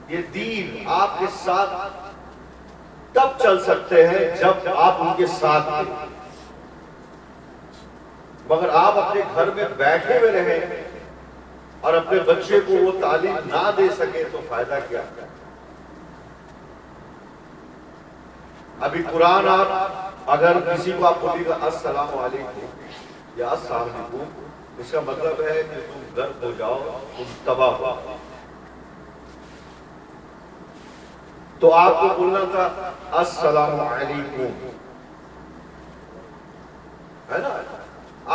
یہ دین آپ کے ساتھ تب چل سکتے ہیں جب آپ ان کے ساتھ ہیں، مگر آپ اپنے گھر میں بیٹھے ہوئے رہیں اور اپنے بچے کو وہ تعلیم نہ دے سکے تو فائدہ کیا؟ ابھی قرآن آپ اگر کسی کو آپ بولیے گا السلام علیکم یا السلام علیکم، اس کا مطلب ہے کہ تم غرق ہو جاؤ، تم تباہ ہو، تو آپ کو بولنا تھا السلام علیکم، ہے نا؟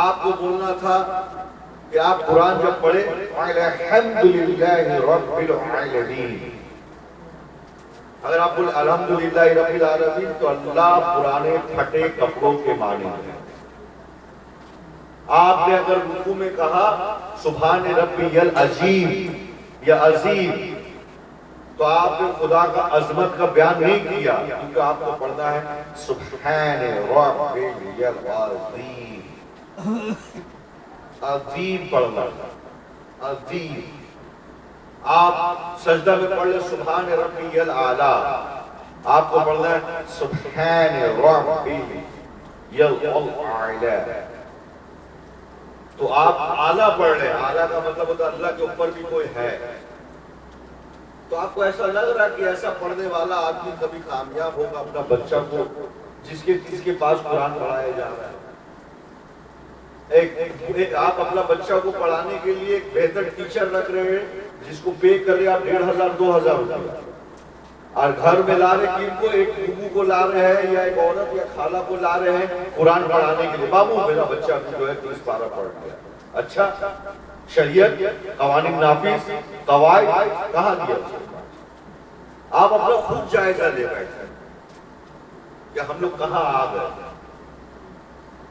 آپ کو بولنا تھا کہ آپ قرآن جب پڑھیں الحمدللہ رب العالمین، اگر آپ بولیں الحمدللہ رب العالمین تو اللہ پرانے پھٹے کپڑوں کے معنی ہیں۔ آپ نے اگر رکوع میں کہا سبحان ربی العظیم یا عظیم، تو آپ نے خدا کا عظمت کا بیان نہیں کیا، کیونکہ آپ کو پڑھنا ہے سبحان ربی العظیم، عظیم پڑھنا، عظیم۔ آپ سجدہ میں پڑھ لیں سبحان ربی الاعلیٰ، آپ کو پڑھنا ہے سبحان ربی الاعلیٰ، تو آپ اعلیٰ پڑھ رہے ہیں۔ اعلیٰ کا مطلب ہوتا ہے اللہ کے اوپر بھی کوئی ہے، تو آپ کو ایسا لگ رہا کہ ایسا پڑھنے والا آدمی کبھی کامیاب ہوگا اپنا بچہ کو جس کے پاس قرآن پڑھایا جا رہا ہے۔ ایک آپ اپنا بچہ کو پڑھانے کے لیے ایک بہتر ٹیچر رکھ رہے ہیں جس کو پے کر رہے آپ 1500-2000 روپیہ، اور گھر میں لا رہے کن کو، ایک بوبو کو لا رہے ہیں یا ایک عورت یا خالہ کو لا رہے ہیں قرآن پڑھانے کے لیے، بابو میرا بچہ جو ہے 30 پارہ پڑھ گیا۔ اچھا، شریعت قوانین نافذ قواعد کہاں دیا؟ آپ اپنا خود جائزہ لے بیٹھے کہ ہم لوگ کہاں آ گئے۔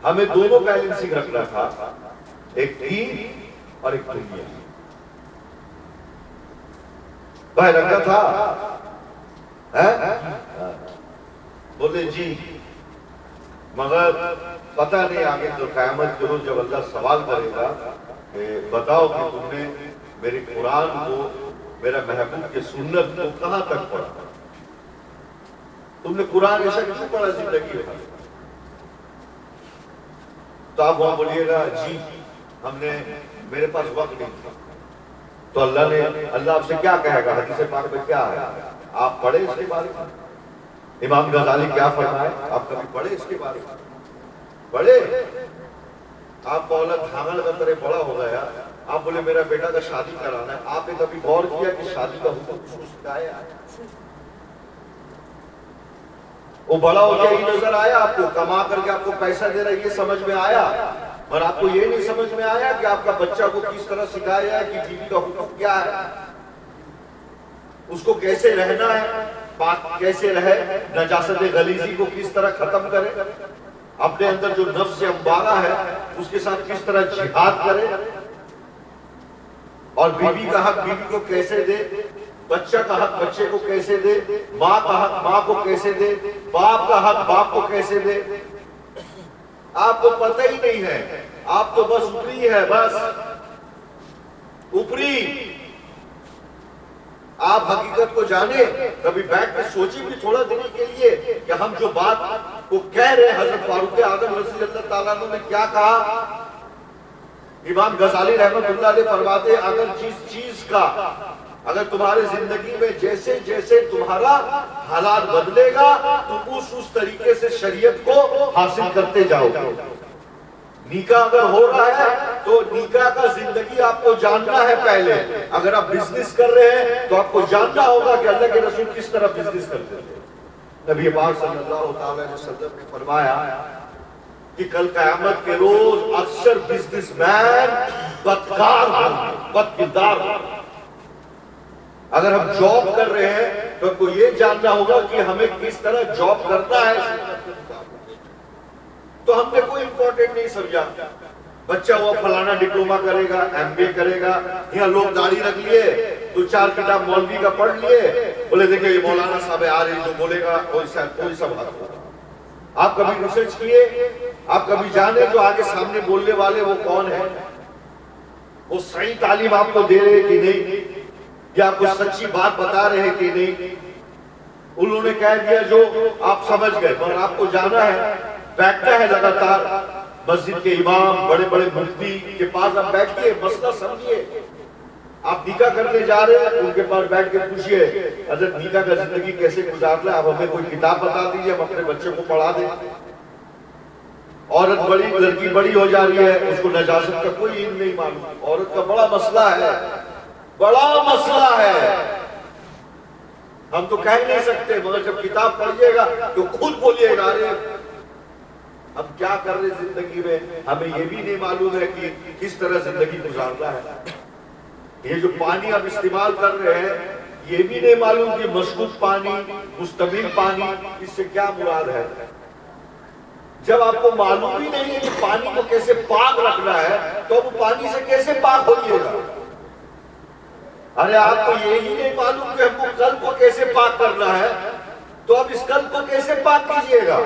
ہمیں دونوں بیلنسنگ رکھنا تھا، ایک دین اور ایک دنیا۔ بھائی رکھا تھا بولے جی، مگر پتہ نہیں آگے جو قیامت کے روز جب اللہ سوال کرے گا کہ بتاؤ کہ تم نے میرے قرآن کو، میرا محبوب کے سنت کو کہاں تک پڑھا، تم نے قرآن ایسا کیوں پڑھا زندگی میں؟ تو آپ وہاں بولیے گا جی ہم نے، میرے پاس وقت نہیں تھا۔ تو اللہ آپ سے کیا کہے گا؟ حدیث پاک میں کیا ہے؟ آپ پڑھے اس کے بارے میں؟ امام غزالی کیا فرمائے؟ آپ کبھی پڑھے اس کے بارے میں؟ پڑھے؟ آپ کا اولاد دھاگل کا طرح بڑا ہو گیا، آپ بولے میرا بیٹا کا شادی کرانا ہے، آپ نے کبھی غور کیا کہ شادی کا حکم کس کو سکھایا ہے؟ وہ بڑا ہو گیا یہ نظر آیا آپ کو، کما کر کے آپ کو پیسہ دے رہا ہے یہ سمجھ میں آیا، اور آپ کو یہ نہیں سمجھ میں آیا کہ آپ کا بچہ کو کس طرح سکھایا ہے کہ بیوی کا حکم کیا ہے، اس کو کیسے رہنا ہے، پاک کیسے رہے، نجاست غلیظی کو کس طرح ختم کرے، اپنے اندر جو نفس امبارہ ہے اس کے ساتھ کس طرح جہاد کرے، اور بیوی کا حق بیوی کو کیسے دے، بچہ کا حق بچے کو کیسے دے، ماں کا حق ماں کو کیسے دے، باپ کا حق باپ کو کیسے دے، آپ کو پتہ ہی نہیں ہے، آپ تو بس اوپری ہے، بس اوپری۔ آپ حقیقت کو جانے، کبھی بیٹھ کے سوچی بھی تھوڑا دن کے لیے کہ ہم جو بات کو کہہ رہے ہیں حضرت فاروق اعظم رضی اللہ تعالیٰ عنہ نے کیا کہا۔ امام غزالی رحمت اللہ علیہ فرماتے اگر جس چیز کا، اگر تمہارے زندگی میں جیسے جیسے تمہارا حالات بدلے گا تم اس طریقے سے شریعت کو حاصل کرتے جاؤ گے۔ نکاح اگر ہو رہا ہے تو نکاح کا زندگی آپ کو جاننا ہے پہلے، اگر آپ بزنس کر رہے ہیں تو آپ کو جاننا ہوگا کہ اللہ کے رسول کس طرح بزنس کرتے تھے۔ نبی پاک صلی اللہ علیہ وسلم نے فرمایا کہ کل قیامت کے روز اکثر بزنس مین بدکار ہوں، بدکردار ہوں۔ اگر ہم جاب کر رہے ہیں تو ہم کو یہ جاننا ہوگا کہ ہمیں کس طرح جاب کرنا ہے، تو ہم نے کوئی امپورٹنٹ نہیں سمجھا۔ بچہ وہ فلانا ڈپلوما کرے گا، ایم بی اے کرے گا، یہاں لوگ داڑھی رکھ لیے، دو چار کتاب مولوی کا پڑھ لیے، بولے دیکھیں یہ مولانا صاحب آ رہے جو بولے گا کوئی سب حق ہوگا۔ آپ کبھی ریسرچ کیے، آپ کبھی جانے تو آگے سامنے بولنے والے وہ کون ہیں، وہ صحیح تعلیم آپ کو دے رہے کہ نہیں، یا آپ کو سچی بات بتا رہے کہ نہیں. انہوں نے کہہ دیا جو آپ سمجھ گئے، مگر آپ کو جانا ہے، بیٹھنا ہے لگاتار مسجد کے امام، بڑے بڑے مفتی کے پاس آپ بیٹھیے، مسئلہ سمجھیے. آپ نکاح کرنے جا رہے ہیں، ان کے پاس بیٹھ کے پوچھئے حضرت نکاح کا زندگی کیسے گزارنا ہے، آپ ہمیں کوئی کتاب بتا دیجئے، ہم اپنے بچے کو پڑھا دیں. عورت بڑی، لڑکی بڑی ہو جا رہی ہے، اس کو نجاست کا کوئی علم نہیں معلوم. عورت کا بڑا مسئلہ ہے، بڑا مسئلہ ہے. ہم تو کہہ نہیں سکتے، مگر جب کتاب پڑھیے گا تو خود بولیے گا ارے ہم کیا کر رہے زندگی میں، ہمیں یہ بھی نہیں معلوم ہے کہ کس طرح زندگی گزارنا ہے. یہ جو پانی آپ استعمال کر رہے ہیں، یہ بھی نہیں معلوم کہ مشکوک پانی، مستمل پانی، اس سے کیا مراد ہے. جب آپ کو معلوم ہی نہیں ہے کہ پانی کو کیسے پاک رکھنا ہے، تو وہ پانی سے کیسے پاک ہوئیے گا. ارے آپ کو یہی نہیں معلوم کہ ہم کو قلب کو کیسے پاک کرنا ہے، تو اب اس قلب کو کیسے پاک کیجئے گا.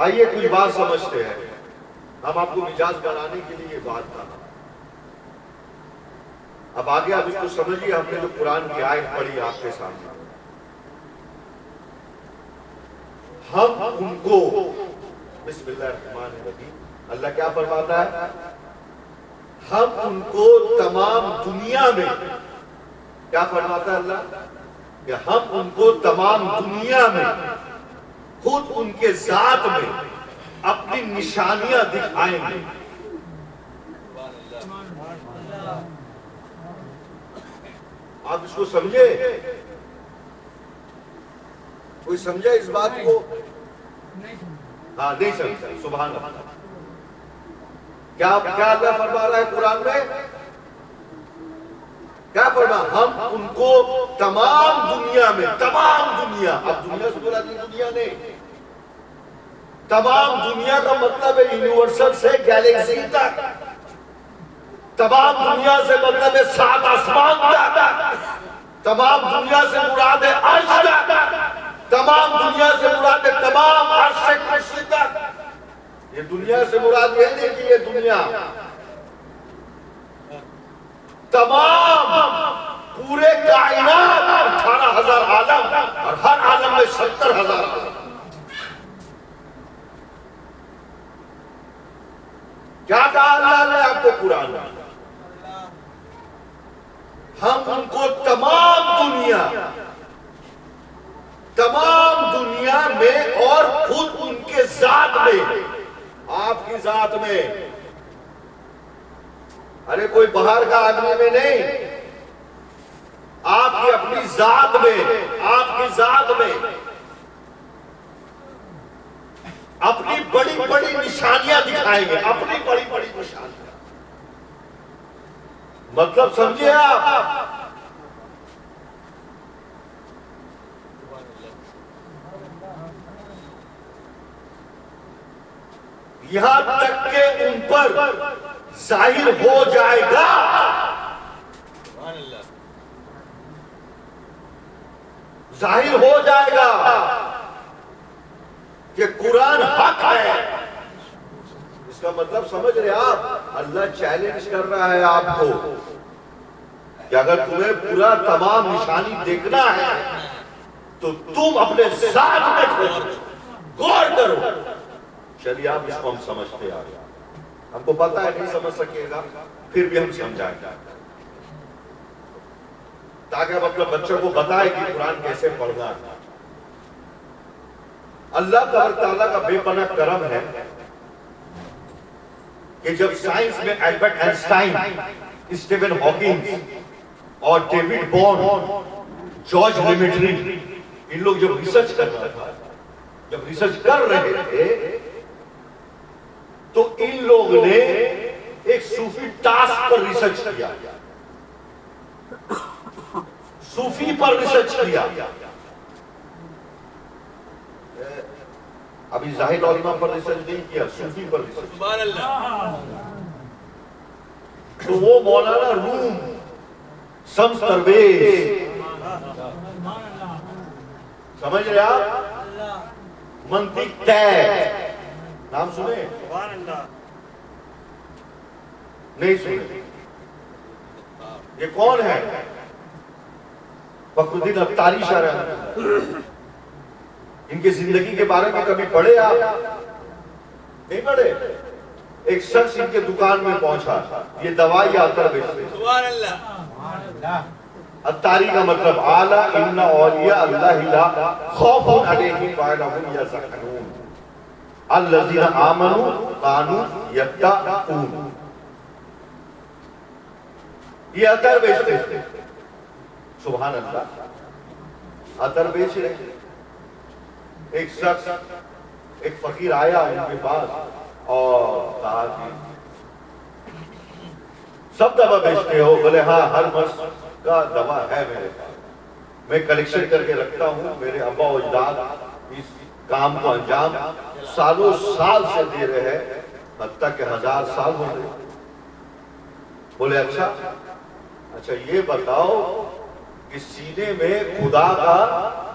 آئیے کچھ بات سمجھتے ہیں. ہم آپ کو مزاج بنانے کے لیے یہ بات کہا. اب آگے آپ اس کو سمجھیے. ہم نے جو قرآن کی آیت پڑھی آپ کے سامنے، ہم ان کو، بسم اللہ الرحمن الرحیم، اللہ کیا فرماتا ہے؟ ہم ان کو تمام دنیا میں، کیا فرماتا ہے اللہ؟ کہ ہم ان کو تمام دنیا میں خود ان کے ذات میں اپنی نشانیاں دکھائیں گے. آپ اس کو سمجھے؟ کوئی سمجھے اس بات کو؟ ہاں نہیں سمجھا. سبحان اللہ. کیا اللہ فرما رہا ہے قرآن میں؟ کیا فرما؟ ہم ان کو تمام دنیا میں، تمام دنیا، اب دنیا سے بولا نہیں، دنیا نہیں، تمام دنیا کا مطلب ہے یونیورسل سے گیلیکسی تک. تمام دنیا سے مطلب ہے 7 آسمان تک. تمام دنیا سے مراد ہے عرش تک. تمام دنیا سے مراد ہے تمام عرش سے کرسی تک. یہ دنیا سے مراد یہ نہیں کہ یہ دنیا، تمام پورے کائنات، 18,000 عالم، اور ہر عالم میں 70,000 عالم. کیا کہا اللہ نے آپ کو قرآن میں؟ ہم ان کو تمام دنیا میں اور خود ان کے ذات میں، آپ کی ذات میں. ارے کوئی باہر کا آدمی میں نہیں، آپ کی اپنی ذات میں، آپ کی ذات میں اپنی بڑی بڑی نشانیاں دکھائیں گے. اپنی بڑی بڑی نشانیاں، مطلب سمجھے آپ؟ یہاں تک کہ ان پر ظاہر ہو جائے گا، ظاہر ہو جائے گا کہ قرآن حق ہے. اس کا مطلب سمجھ رہے آپ؟ اللہ چیلنج کر رہا ہے آپ کو کہ اگر تمہیں پورا تمام نشانی دیکھنا ہے تو تم اپنے ذات میں کھوجو، غور کرو. چلیے آپ اس کو ہم سمجھتے آ گئے. ہم کو پتا ہے نہیں سمجھ سکے گا، پھر بھی ہم سمجھائیں گے تاکہ ہم اپنے بچوں کو بتائیں کہ قرآن کیسے پڑھنا ہے. اللہ تعالیٰ کا بے پناہ کرم ہے کہ جب سائنس میں البرٹ آئنسٹائن، اسٹیون ہاکنگ اور ڈیوڈ بورن، جارج لیمیٹری، ان لوگ جب ریسرچ کر رہے تھے تو ان لوگ نے ایک صوفی ٹاسک پر ریسرچ کیا، صوفی پر ریسرچ کیا. ابھی ظاہر علماء پر ریسرچ نہیں کیا، صوفی پر ریسرچ. سبحان اللہ. تو وہ مولانا روم شمس پرویز، سمجھ رہے آپ؟ منطق طے، نام سنے؟ نہیں سنے؟ یہ کون ہے؟ فخر الدین اتاری شاہ رحمۃ اللہ، ان کی زندگی کے بارے میں کبھی پڑھے آپ؟ نہیں پڑھے؟ ایک شخص ان کے دکان میں پہنچا، یہ دوائی یا عطر بیچتے ہیں۔ سبحان اللہ۔ اتاری کا مطلب اعلیٰ ان اولیاء اللہ لا خوف علیہم ولا هم یحزنون الذین آمنوا کانوا یتقون۔ یہ عطر بیچتے تھے، سبحان اللہ، عطر بیچ رہے ہیں۔ ایک شخص، ایک فقیر آیا ان کے پاس اور کہا کہ سب دوا بیچتے ہو؟ بولے ہاں، ہر مرض کا دوا ہے میرے پاس، میں کلیکشن کر کے رکھتا ہوں، میرے ابا و اجداد اس کام کو انجام سالوں سال سے دے رہے ہیں، حتیٰ کہ 1000 سال ہو گئے۔ بولے اچھا یہ بتاؤ کہ سینے میں خدا کا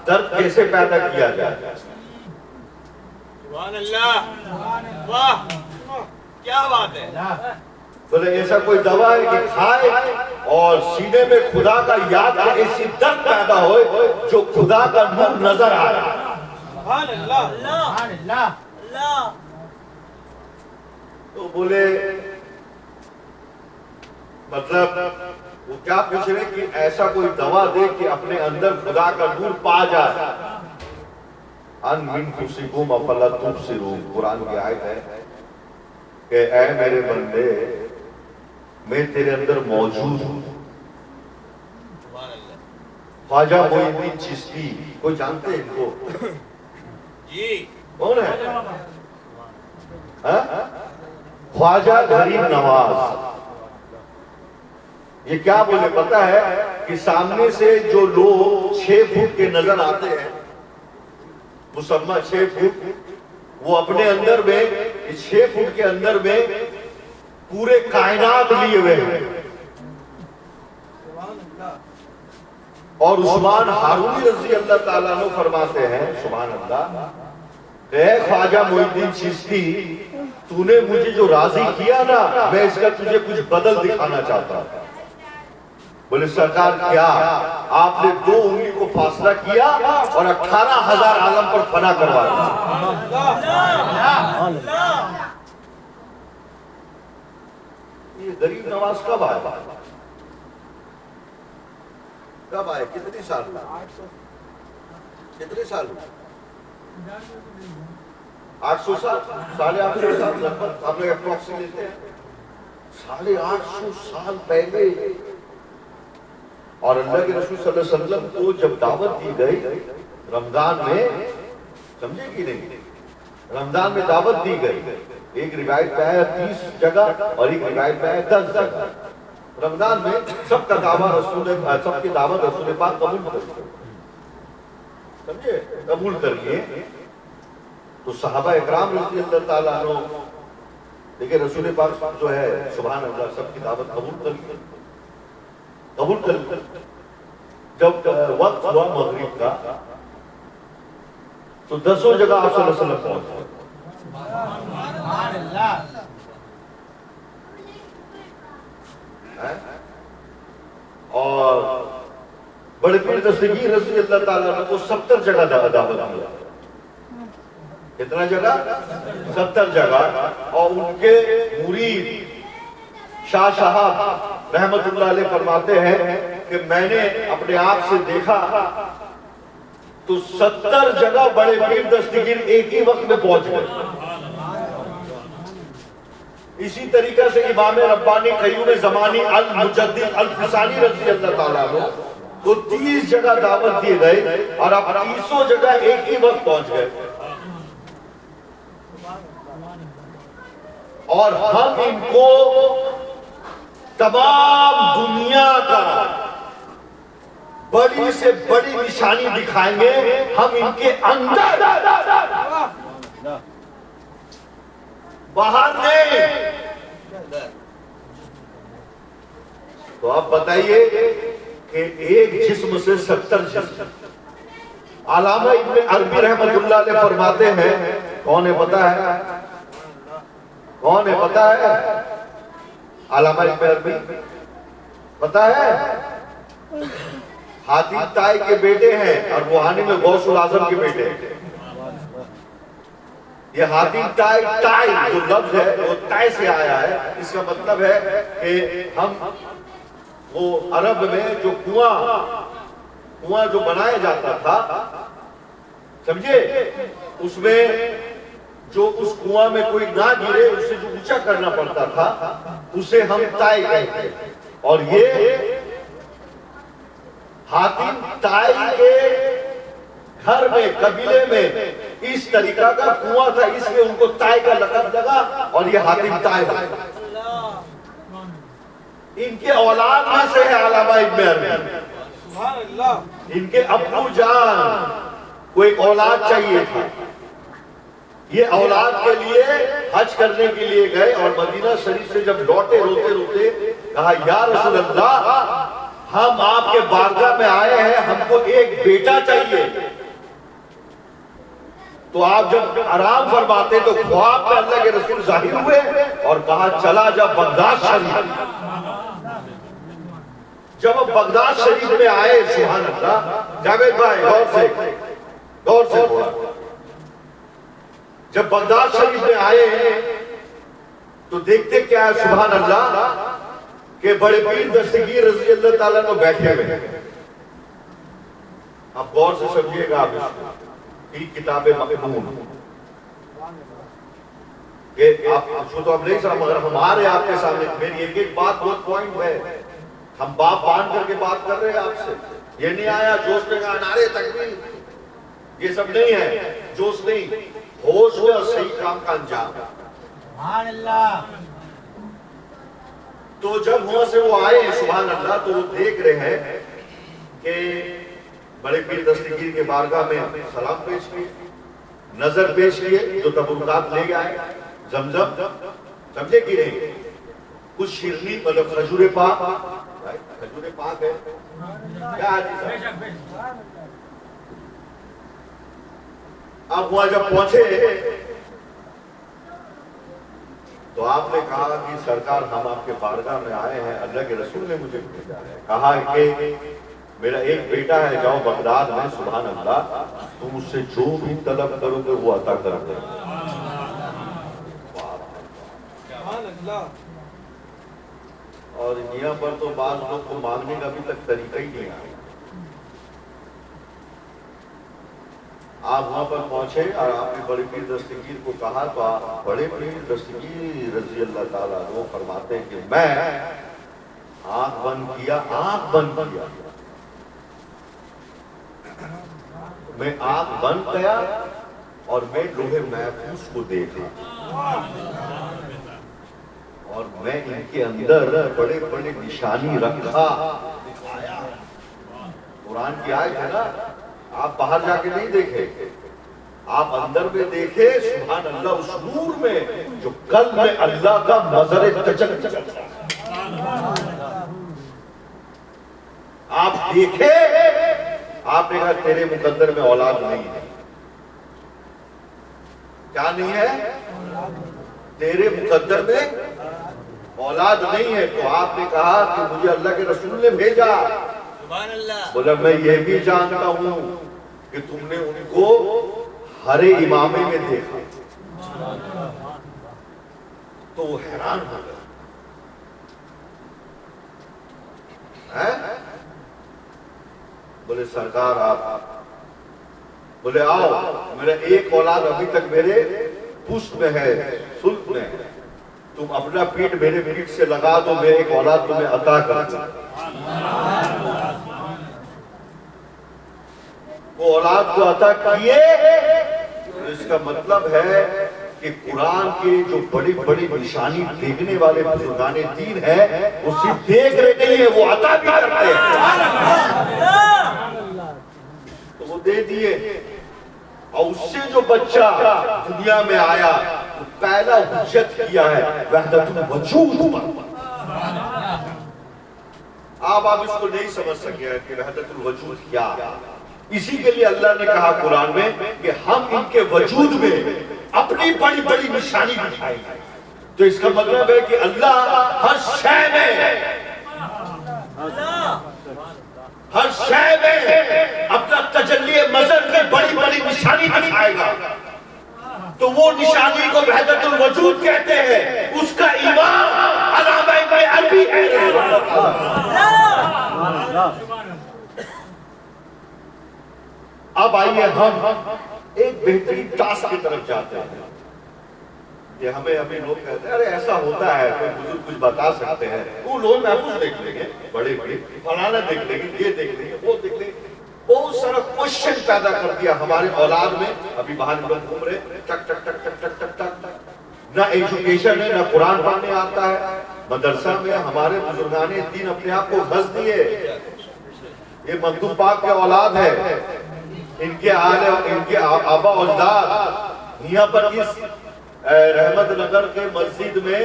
درد کیسے پیدا کیا جائے؟ سبحان اللہ، واہ کیا بات ہے۔ بولے ایسا کوئی دوا ہے کہ کھائے اور سینے میں خدا کا یاد کا ایسی درد پیدا ہوئے جو خدا کا نور نظر آ رہا ہے؟ سبحان اللہ۔ تو بولے مطلب وہ کیا پوچھ رہے کہ ایسا کوئی دوا دے کہ اپنے اندر خدا کا نور پا جائے۔ ان من تُصِبْهُمْ فَلَا تُبْصِرُونَ، قرآن کی آیت ہے کہ اے میرے بندے، میں تیرے اندر موجود ہوں۔ خواجہ معین الدین چشتی، کوئی جانتے ہیں ان کو؟ جی کون ہے؟ خواجہ غریب نواز۔ یہ کیا بولے پتا ہے کہ سامنے سے جو لوگ 6 فٹ کے نظر آتے ہیں، مسمى 6 فٹ، وہ اپنے اندر میں 6 فٹ کے اندر میں پورے کائنات لیے ہوئے ہیں۔ اور عثمان ہارونی رضی اللہ تعالیٰ عنہ فرماتے ہیں، سبحان اللہ، اے خواجہ معین الدین چشتی، تو نے مجھے جو راضی کیا نا، میں اس کا تجھے کچھ بدل دکھانا چاہتا ہوں۔ بولے سرکار کیا؟ آپ نے 2 انگلی کو فاصلہ کیا اور 18,000 عالم پر فنا کروا دیا۔ یہ غریب نواز کب آیا؟ کب آئے؟ کتنی سال ہوئے؟ کتنے سال ہوئے؟ 800 سال، 850 سال لگبھگ، آپ نے اپروکسی لیتے ہیں 850 سال پہلے۔ اور اللہ کے رسول صلی اللہ علیہ وسلم کو جب دعوت دی گئی رمضان میں، سمجھے کہ نہیں، رمضان میں دعوت دی گئی، ایک روایت میں ہے 30 جگہ اور ایک روایت میں ہے 10 جگہ۔ رمضان میں سب کا سب کی دعوت رسول پاک قبول کریے، سمجھے، قبول کریے۔ تو صحابہ اکرام رضی اللہ تعالیٰ عنہ، لیکن رسول پاک جو ہے سبحان اللہ سب کی دعوت قبول کریے، قبول کر۔ جب وقت ہوا مغرب کا تو 10 جگہ آپ صلی اللہ علیہ وسلم پہنچے۔ اور بڑے پیر دستگیر رضی اللہ تعالیٰ عنہ کو 70 جگہ دعوت دیا۔ کتنا جگہ؟ 70 جگہ۔ اور ان کے مرید شاہ صاحب رحمت اللہ علیہ فرماتے ہیں کہ میں نے اپنے آپ سے دیکھا تو 70 جگہ بڑے پیر دستگیر ایک ہی وقت میں پہنچ گئے۔ اسی طریقہ سے امام ربانی قیوم زمانی المجدد الفسانی رضی اللہ تعالیٰ عنہ کو 30 جگہ دعوت دیے گئے اور اب 300 جگہ ایک ہی وقت پہنچ گئے۔ اور ہم ان کو تمام دنیا کا بڑی سے بڑی نشانی دکھائیں گے، ہم ان کے اندر باہر نہیں۔ تو آپ بتائیے کہ ایک جسم سے 70 جسم۔ علامہ ابن عربی رحمت اللہ علیہ فرماتے ہیں، کون ہے پتہ ہے؟ کون ہے پتہ ہے؟ علامہ اقبال میں پتا ہے حاتم طائی کے بیٹے ہیں اور روحانی میں غوث الاعظم کے بیٹے ہیں. یہ حاتم طائی جو لفظ ہے وہ طائی سے آیا ہے. اس کا مطلب ہے کہ ہم وہ عرب میں جو کنواں جو بنایا جاتا تھا سمجھے اس میں جو اس کنواں میں کوئی نہ گرے اسے جو اونچا کرنا پڑتا تھا اسے ہم طائی کہتے ہیں. اور یہ حاتم طائی کے گھر میں قبیلے میں اس طریقہ کا کنواں تھا اس لیے ان کو طائی کا لقب لگا اور یہ حاتم طائی ہے. ان کے اولاد میں سے ہے علامہ ابن عربی. سبحان اللہ. ان کے ابو جان کو ایک اولاد چاہیے تھا. یہ اولاد کے لیے حج کرنے کے لیے گئے اور مدینہ شریف سے جب لوٹے روتے روتے کہا یا رسول اللہ ہم آپ کے بارگاہ میں آئے ہیں ہم کو ایک بیٹا چاہیے. تو آپ جب آرام فرماتے تو خواب میں اللہ کے رسول ظاہر ہوئے اور کہا چلا جا بغداد شریف. جب اب بغداد شریف میں آئے سبحان اللہ جاوید بھائی غور سے جب بغداد شریف میں آئے تو دیکھتے کیا ہے سبحان اللہ کہ بڑے پیر دستگیر رضی اللہ تعالیٰ نے بیٹھے ہوئے. اب غور سے سمجھیے گا آپ اس کو کی کتاب مقنون کہ آپ کو تو اب نہیں سمجھ مگر ہمارے آپ کے سامنے میری ایک بات بہت پوائنٹ ہے. ہم باپ باندھ کر کے بات کر رہے ہیں آپ سے. یہ نہیں آیا جوش میں کہا نعرے تکبیر یہ سب نہیں ہے. جوش نہیں ہوش میں اور صحیح کام کا انجام. سبحان اللہ. تو جب وہاں سے وہ آئے سبحان اللہ تو وہ دیکھ رہے ہیں کہ بڑے پیر دستگیر کے بارگاہ میں سلام پیش کیے نظر پیش کیے جو تبرکات لے گئے زمزم سمجھے کی نہیں کچھ شیرنی مطلب کھجور پاک ہے کیا حدیث ہے. اب وہاں جب پہنچے تو آپ نے کہا کہ سرکار ہم آپ کے بارگاہ میں آئے ہیں اللہ کے رسول نے مجھے بھیجا ہے. کہا کہ میرا ایک بیٹا ہے جاؤ بغداد میں سبحان اللہ تم اس سے جو بھی طلب کرو گے وہ عطا کر دے. سبحان اللہ. اور یہاں پر تو بعض لوگ کو مانگنے کا بھی تک طریقہ ہی نہیں آیا. آپ وہاں پر پہنچے اور آپ نے بڑے پیر دستگیر کو کہا تو بڑے پیر دستگیر رضی اللہ تعالیٰ وہ فرماتے ہیں کہ میں آنکھ بند کیا میں آنکھ بند کیا اور میں لوح محفوظ کو دیکھا اور میں ان کے اندر بڑے بڑے نشانی رکھا. قرآن کی آیت ہے نا آپ باہر جا کے نہیں دیکھے آپ اندر میں دیکھے سبحان اللہ اس نور میں جو قلب میں اللہ کا مظہر تجلی آپ دیکھے. آپ نے کہا تیرے مقدر میں اولاد نہیں ہے. کیا نہیں ہے؟ تیرے مقدر میں اولاد نہیں ہے. تو آپ نے کہا کہ مجھے اللہ کے رسول نے بھیجا. بولا میں یہ بھی جانتا ہوں کہ تم نے ان کو ہر امامے میں دیکھا. تو وہ حیران ہو گیا. بولے سرکار آپ بولے آؤ میرا ایک اولاد ابھی تک میرے پشت میں ہے سلط میں ہے تم اپنا پیٹ میرے پیٹ سے لگا دو میں ایک اولاد تمہیں عطا کر دوں. وہ اولاد کو عطا کیے. اس کا مطلب ہے کہ قرآن کے جو بڑی بڑی نشانی دیکھنے والے بزرگان دین ہیں وہ صرف دیکھ رہے نہیں ہیں وہ عطا بھی کرتے ہیں. تو وہ دے دیے اور اس سے جو بچہ دنیا میں آیا وہ پہلا حجت کیا ہے وحدت الوجود پر. آپ اس کو نہیں سمجھ سکے کہ وحدت الوجود کیا ہے. اسی کے لیے اللہ نے کہا قرآن میں کہ ہم ان کے وجود میں اپنی بڑی بڑی نشانی دکھائیں گے. تو اس کا مطلب ہے کہ اللہ ہر شے وہ نشانی کو وحدت الوجود کہتے ہیں، اس کا امام علامہ ابن عربی ہے۔ اب آئیے ہم ایک بہترین ٹاسک کی طرف جاتے ہیں۔ یہ ہمیں ابھی لوگ کہتے ہیں ارے ایسا ہوتا ہے، کوئی بزرگ کچھ بتا سکتے ہیں، وہ لوگ محفوظ دیکھ لیں گے، بڑے بڑے فلانا دیکھ لیں گے، یہ دیکھ لیں گے، وہ دیکھ لیں گے، بہت سارا کوشچن پیدا کر دیا ہمارے اولاد میں۔ ابھی باہر لوگ گھوم رہے ٹک ٹک ٹک ٹک ٹک ٹک ٹک، نہ ایجوکیشن ہے، نہ قرآن پڑھنے آتا ہے۔ مدرسہ میں ہمارے بزرگان دین اپنے آپ کو گھس دیے، یہ مخدوم پاک کے اولاد ہے، ان کے آبا اجداد یہاں پر اس رحمت نگر کے مسجد میں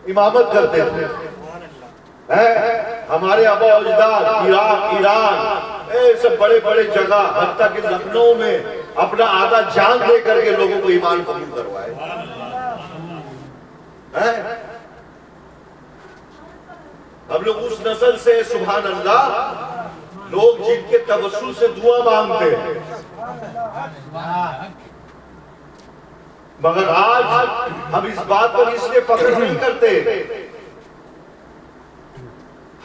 امامت کرتے تھے۔ ہمارے آبا اجداد عراق، ایران، سب بڑے بڑے جگہ، حتیٰ کہ لکھنؤ میں اپنا آدھا جان دے کر کے لوگوں کو ایمان قبول کروائے۔ ہم لوگ اس نسل سے، سبحان اللہ، لوگ جن کے توسل سے دعا مانگتے ہیں، مگر آج ہم اس بات پر اس لیے فخر نہیں کرتے،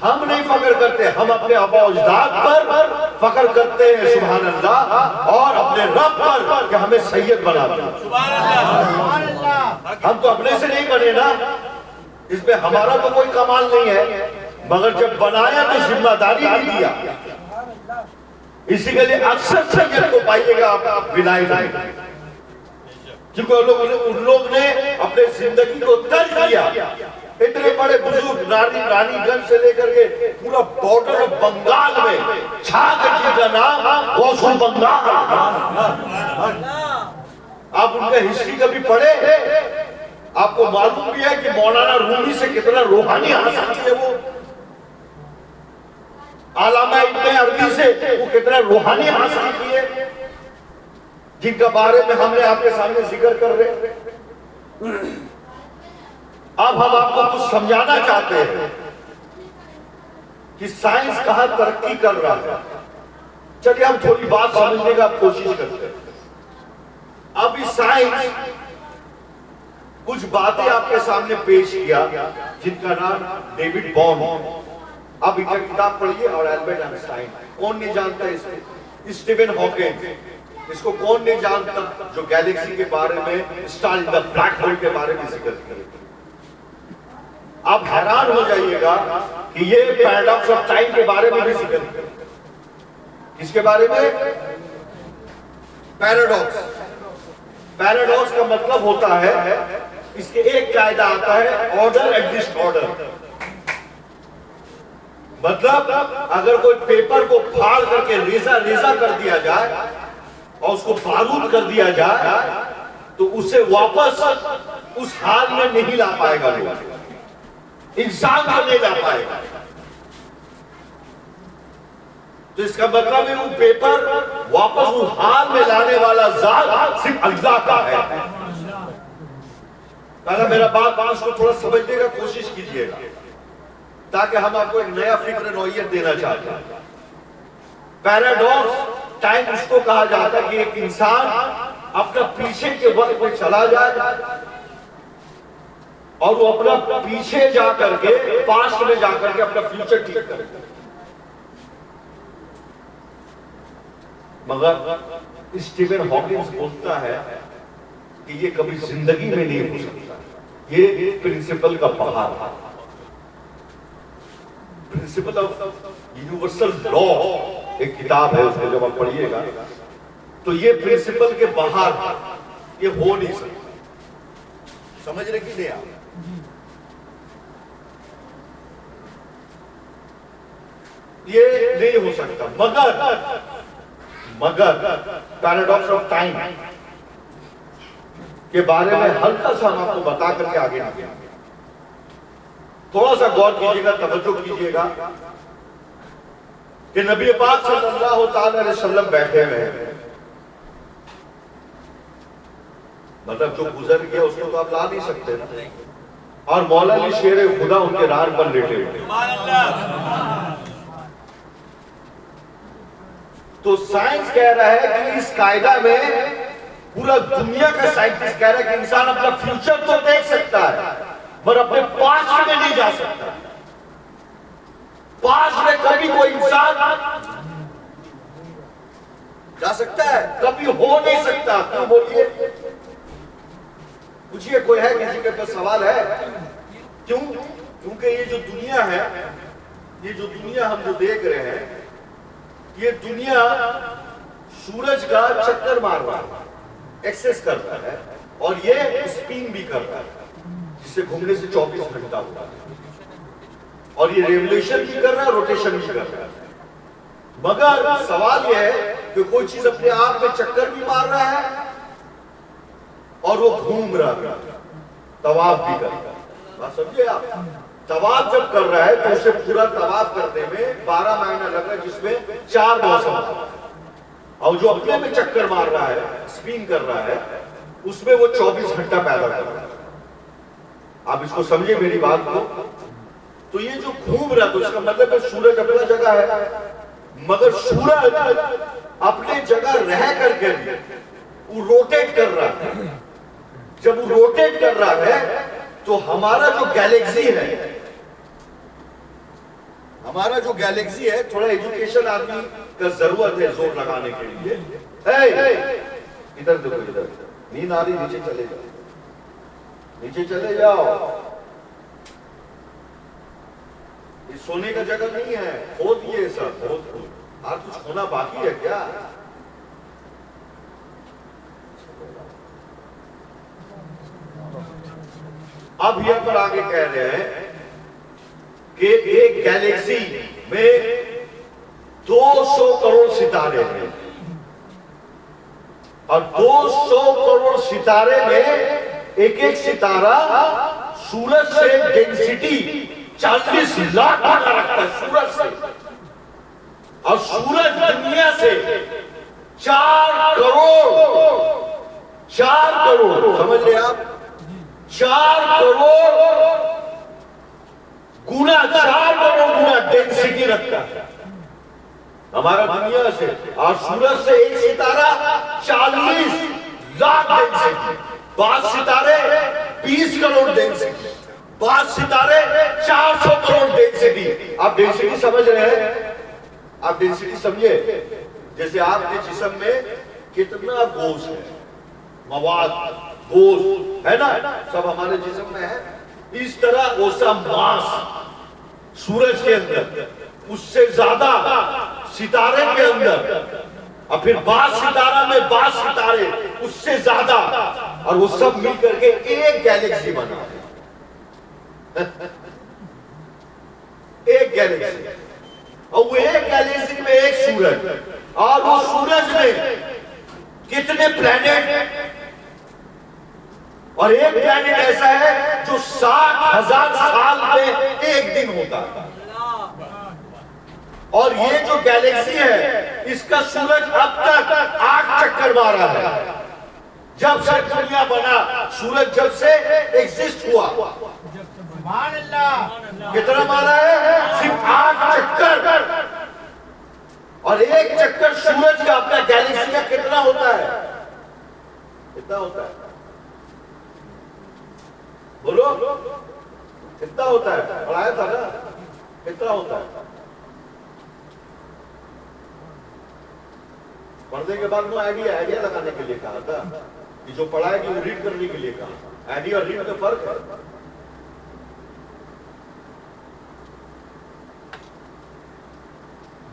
ہم نہیں فخر کرتے، ہم اپنے آبا اجداد پر فخر کرتے ہیں، سبحان اللہ، اور اپنے رب پر کہ ہمیں سید بنا دیا۔ ہم تو اپنے سے نہیں بنے نا، اس میں ہمارا تو کوئی کمال نہیں ہے، مگر جب بنایا تو ذمہ داری بھی دیا۔ اسی کے لیے اکثر سید کو پائیے گا آپ ولایت میں، کیونکہ ان لوگ نے اپنے زندگی کو ترک کیا۔ اتنے بڑے بزرگ رانی گنج سے لے کر کے پورا بارڈر آف بنگال میں چھا گئے، جن کا نام غوث بنگال۔ آپ ان کا ہسٹری کبھی پڑھے، آپ کو معلوم بھی ہے کہ مولانا رومی سے کتنا روحانی حاصل کیے، وہ علامہ ابن عربی سے وہ کتنا روحانی حاصل کیے، جن کا بارے میں ہم نے آپ کے سامنے ذکر کر رہے۔ اب ہم آپ کو کچھ سمجھانا چاہتے ہیں کہ سائنس کہاں ترقی کر رہا ہے۔ چلیے ہم تھوڑی بات سمجھنے کا کوشش کرتے ہیں۔ اب اس سائنس کچھ باتیں آپ کے سامنے پیش کیا، جن کا نام ڈیوڈ بورن۔ اب ان کا کتاب پڑھیے، اور البرٹ آئنسٹائن، کون نہیں جانتا اس کو؟ اسٹیون ہاکنگ، اس کو کون نہیں جانتا، جو گیلیکسی کے بارے میں، اسٹار ان دا بلیک ہول کے بارے میں ذکر کرے۔ آپ حیران ہو جائیے گا کہ یہ پیراڈاکس آف ٹائم کے بارے میں بھی ذکر کرے۔ اس کے بارے میں پیراڈاکس کا مطلب ہوتا ہے، اس کے ایک قاعدہ آتا ہے، آرڈر ایگزسٹ آرڈر۔ مطلب اگر کوئی پیپر کو پھاڑ کر کے ریزہ کر دیا جائے اور اس کو بارود کر دیا جائے تو اسے واپس اس حال میں نہیں لا پائے گا، انسان کو نہیں لا پائے گا۔ تو اس کا مطلب ہے وہ پیپر واپس اس حال میں لانے والا ذات صرف اللہ کا ہے۔ پہلا میرا بات اس کو تھوڑا سمجھنے کا کوشش کیجئے گا، تاکہ ہم آپ کو ایک نیا فکر نوعیت دینا چاہتے ہیں۔ پیراڈاکس ٹائم اس کو کہا جاتا ہے کہ ایک انسان اپنا پیچھے کے وقت میں چلا جائے اور وہ اپنا پیچھے جا کر کے، پاسٹ میں جا کر کے اپنا فیوچر ٹھیک کرے۔ مگر اسٹیون ہاکنگ بولتا ہے کہ یہ کبھی زندگی میں نہیں ہو سکتا، یہ پرنسپل کا بہار ہے، پرنسپل آف یونیورسل لا ایک کتاب ہے، اس میں جب آپ پڑھیے گا تو یہ پرنسپل کے باہر یہ ہو نہیں سکتا۔ سمجھ رہے کہ نہیں آپ؟ یہ نہیں ہو سکتا، مگر پیراڈاکس آف ٹائم کے بارے میں ہلکا سا ہم آپ کو بتا کر کے آگے آگے تھوڑا سا غور کیجیے گا، توجہ کیجیے گا کہ نبی پاک صلی اللہ تعالی علیہ وسلم بیٹھے ہوئے ہیں، مطلب جو گزر گیا اس کو تو آپ لا نہیں سکتے، اور مولا علی شیر خدا ان کے ران پر لیٹے ہوئے۔ تو سائنس کہہ رہا ہے کہ اس قاعدہ میں پورا دنیا کا سائنٹسٹ کہہ رہا ہے کہ انسان اپنا فیوچر تو دیکھ سکتا ہے مگر اپنے پاسٹ میں نہیں جا سکتا. پاسٹ میں کبھی کوئی انسان جا سکتا ہے؟ کبھی ہو نہیں سکتا. کیوں بولیے؟ پوچھئے کوئی ہے کسی کے پاس سوال ہے؟ کیوں؟ کیونکہ یہ جو دنیا ہے، یہ جو دنیا ہم جو دیکھ رہے ہیں، یہ دنیا سورج کا چکر مار رہا ہے، ایکسس کر رہا ہے، اور یہ اسپن بھی کر رہا ہے جس سے گھومنے سے 24 گھنٹہ ہوتا ہے، اور یہ ریولیوشن بھی کر رہا ہے، روٹیشن بھی کر رہا ہے. مگر سوال یہ ہے کہ کوئی چیز اپنے آپ میں چکر بھی مار رہا ہے اور وہ گھوم رہا ہے، طواف بھی کر رہا ہے. بات سمجھے آپ؟ طواف جب کر رہا ہے تو اسے پورا طواف کرنے میں 12 مہینہ لگ رہا ہے، جس میں 4 موسم ہے. اور جو اپنے میں چکر مار رہا ہے، اسپن کر رہا ہے، اس میں وہ 24 گھنٹہ پیدا کر رہا ہے. آپ اس کو سمجھے میری بات کو؟ تو یہ جو گھوم رہا ہے تو اس کا مطلب ہے سورج اپنا جگہ ہے، مگر سورج اپنے جگہ رہ کر کے وہ روٹیٹ کر رہا ہے. جب وہ روٹیٹ کر رہا ہے تو ہمارا جو گیلیکسی ہے، ہمارا جو گیلیکسی ہے، تھوڑا ایجوکیشن آدمی کا ضرورت ہے زور لگانے کے لیے. ادھر دیکھو، ادھر نیند آ رہی، نیچے چلے جاؤ، نیچے چلے جاؤ. یہ سونے کا جگہ نہیں ہے، کھود یہ سب کھود. اور کچھ ہونا باقی ہے کیا؟ اب یہ پر آگے کہہ رہے ہیں کہ ایک گیلیکسی میں 200 کروڑ ستارے ہیں، اور 200 کروڑ ستارے میں ایک ایک ستارہ سورج سے ڈینسٹی 40 لاکھ گنا رکھتا ہے سورج سے. اور سورج دنیا سے 4 کروڑ سمجھ لیں آپ، 4 کروڑ گنا ڈینسٹی رکھتا ہے ہمارا دنیا سے. اور سورج سے ایک ستارہ 40 لاکھ ڈینسٹی. بعض ستارے 20 کروڑ ڈینسٹی، بعض ستارے 400 کروڑ ڈینسٹی. آپ ڈینسٹی سمجھ رہے ہیں؟ آپ ڈینسٹی سمجھے؟ جیسے آپ کے جسم میں کتنا گوشت ہے، مواد گوشت ہے نا، سب ہمارے جسم میں ہے. اس طرح ویسا ماس سورج کے اندر، اس سے زیادہ ستارے کے اندر، اور پھر بعض ستارہ میں بعض ستارے اس سے زیادہ، اور وہ سب مل کر کے ایک گیلیکسی بنا ہے. ایک گیلیکسی، اور وہ ایک گیلیکسی میں ایک سورج، اور وہ سورج میں کتنے پلانٹ، اور ایک پلانٹ ایسا ہے جو 60,000 سال میں ایک دن ہوتا ہے. اور یہ جو گیلیکسی ہے اس کا سورج اب تک 8 چکر مارا ہے. جب سے دنیا بنا، سورج جب سے ایگزسٹ ہوا، سبحان اللہ، کتنا مارا ہے؟ صرف 8 چکر. اور ایک چکر سورج کا اپنا گیلیکسی کا کتنا ہوتا ہے؟ کتنا ہوتا ہے؟ بولو کتنا ہوتا ہے؟ پڑھایا تھا نا، کتنا ہوتا ہے؟ پڑھنے کے بعد وہ آئیڈیا لگانے کے لیے کہا تھا کہ جو پڑھائے گی وہ ریڈ کرنے کے لیے کہا. آئیڈیا اور ریڈ کا فرق ہے.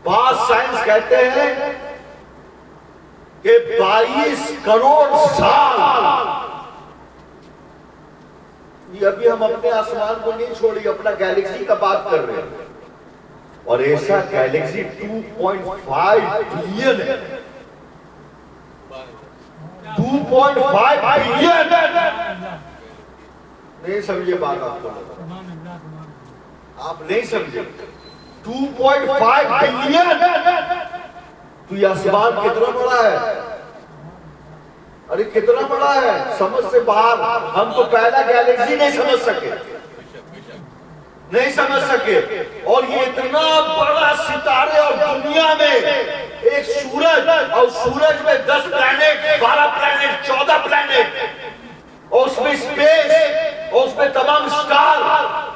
بعض سائنس کہتے ہیں کہ 22 کروڑ سال. یہ ابھی ہم اپنے آسمان کو نہیں چھوڑی، اپنا گیلیکسی کا بات کر رہے ہیں. اور ایسا گیلیکسی 2.5 بلین ہے. 2.5 بلین. نہیں سمجھے بات آپ کو؟ آپ نہیں سمجھے. 2.5 بلین. تو یہ آسمان کتنا بڑا ہے؟ ارے کتنا بڑا ہے، سمجھ سے باہر. ہم تو پہلا گیلیکسی نہیں سمجھ سکے، نہیں سمجھ سکے. اور یہ اتنا بڑا ستارے اور دنیا میں ایک سورج اور سورج میں 10 پلانٹ 12 پلانٹ 14 پلانٹ اور اس میں اسپیس اور اس میں تمام اسٹار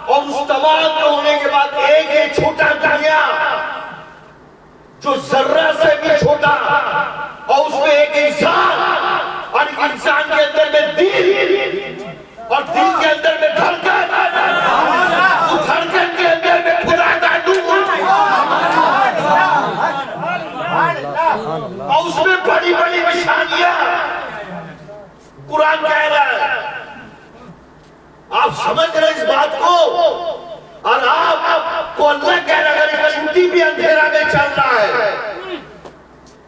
اور اس تمام کے ہونے کے بعد ایک ایک چھوٹا دنیا جو ذرہ سے بھی چھوٹا اور اس میں ایک انسان اور انسان کے اندر میں دل اور دل کے اندر میں دھڑکن دھڑکن کے اندر میں خدا کا نور اور اس میں بڑی بڑی نشانیاں قرآن کہہ رہا ہے آپ سمجھ رہے اس بات کو اور آپ کو اللہ کہہ رہا ہے چوٹی بھی اندھیرا میں چل رہا ہے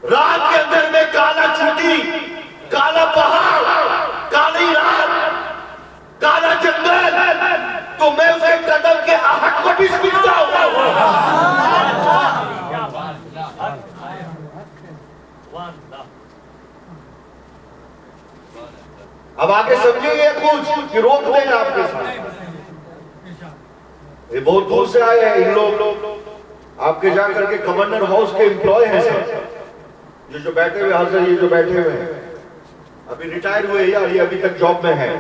رات کے اندر میں کالا چوٹی کالا پہاڑ کالی رات کالا جنگل تو میں اسے قدم کے آہٹ کو بھی سنتا ہوں اب آگے سمجھیں یہ کچھ کہ روک دیں آپ کے ساتھ یہ بہت دور سے آئے ہیں ان لوگ آپ کے جا کر کے گورنر ہاؤس کے امپلائی ہیں سر جو بیٹھے ہوئے حاضر یہ جو بیٹھے ہوئے ہیں ابھی ریٹائر ہوئے یا یہ ابھی تک جاب میں ہیں